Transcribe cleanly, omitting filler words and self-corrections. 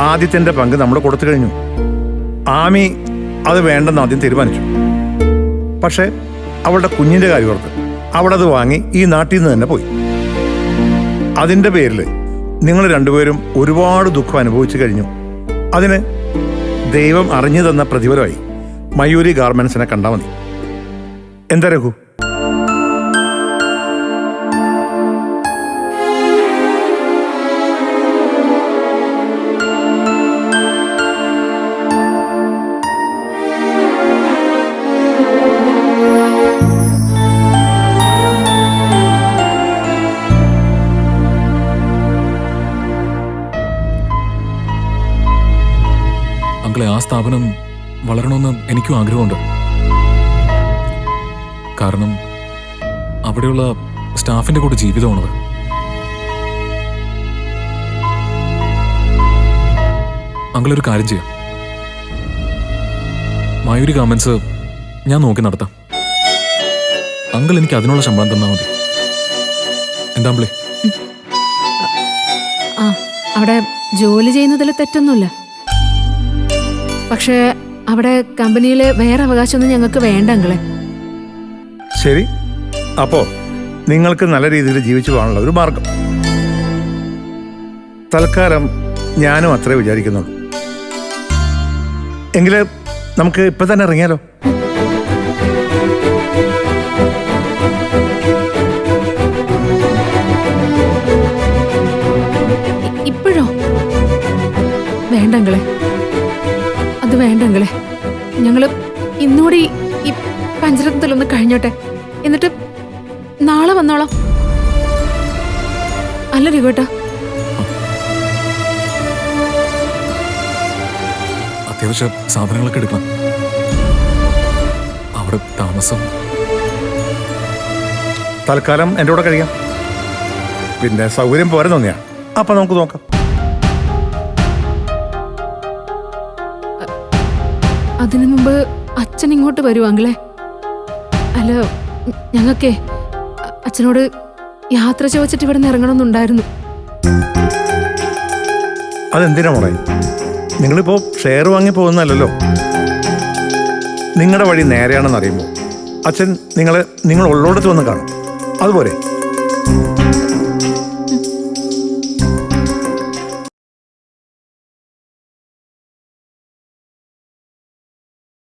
ആദ്യത്തിൻ്റെ പങ്ക് നമ്മൾ കൊടുത്തു കഴിഞ്ഞു. ആമി അത് വേണ്ടെന്ന് ആദ്യം തീരുമാനിച്ചു. പക്ഷേ അവളുടെ കുഞ്ഞിൻ്റെ കാര്യം ഓർത്ത് അവളത് വാങ്ങി ഈ നാട്ടിൽ നിന്ന് തന്നെ പോയി. അതിൻ്റെ പേരിൽ നിങ്ങൾ രണ്ടുപേരും ഒരുപാട് ദുഃഖം അനുഭവിച്ചു കഴിഞ്ഞു. അതിന് ദൈവം അറിഞ്ഞു തന്ന പ്രതിഫലമായി മയൂരി ഗാർമെന്റ്സിനെ കണ്ടാൽ മതി. എന്താ രഘു? അങ്കിളെ, ആ സ്ഥാപനം വളരണമെന്ന് എനിക്കും ആഗ്രഹമുണ്ട്. കാരണം അവിടെയുള്ള സ്റ്റാഫിന്റെ കൂടെ ജീവിതമാണത്. അങ്കിളൊരു കാര്യം ചെയ്യാം, മയൂരി ഗാർമെന്റ്സ് ഞാൻ നോക്കി നടത്താം. അങ്കിൾ എനിക്ക് അതിനുള്ള ശമ്പളം തന്നാൽ മതി. എന്താ അങ്കിളേ? അവിടെ ജോലി ചെയ്യുന്നതിൽ തെറ്റൊന്നുമില്ല. പക്ഷേ അവിടെ കമ്പനിയിലെ വേറെ അവകാശമൊന്നും ഞങ്ങൾക്ക് വേണ്ട അങ്കിളെ. ശരി, അപ്പോ നിങ്ങൾക്ക് നല്ല രീതിയിൽ ജീവിച്ചു പോകാനുള്ള ഒരു മാർഗം. തൽക്കാലം ഞാനും അത്രേ വിചാരിക്കുന്നുള്ളൂ. എങ്കില് നമുക്ക് ഇപ്പൊ തന്നെ ഇറങ്ങിയാലോ? ഇപ്പോഴോ? വേണ്ടങ്ങളെ, അത് വേണ്ടങ്ങളെ. ഞങ്ങള് ഇന്നുകൂടി ഈ പഞ്ചരത്നത്തിലൊന്ന് കഴിഞ്ഞോട്ടെ, എന്നിട്ട് നാളെ വന്നോളാം. അല്ല രഘുവേട്ടാ? അത്യാവശ്യ സാധനങ്ങളൊക്കെ എടുക്കണം. അവിടെ താമസം തൽക്കാലം എൻ്റെ കൂടെ കഴിയാം. പിന്നെ സൗകര്യം പോരെ തോന്നിയാ അപ്പൊ നമുക്ക് നോക്കാം. അതിനു മുമ്പ് അച്ഛൻ ഇങ്ങോട്ട് വരൂ അങ്കിളെ. അല്ല, ഞങ്ങൾക്കേ അച്ഛനോട് യാത്ര ചോദിച്ചിട്ട് ഇവിടെ നിന്ന് ഇറങ്ങണമെന്നുണ്ടായിരുന്നു. അതെന്തിനാ മോളെ? നിങ്ങളിപ്പോ ഷെയർ വാങ്ങി പോകുന്നല്ലോ. നിങ്ങളുടെ വഴി നേരെയാണെന്ന് അറിയുമ്പോൾ അച്ഛൻ നിങ്ങൾ ഉള്ളോടത്ത് വന്ന് കാണും. അതുപോലെ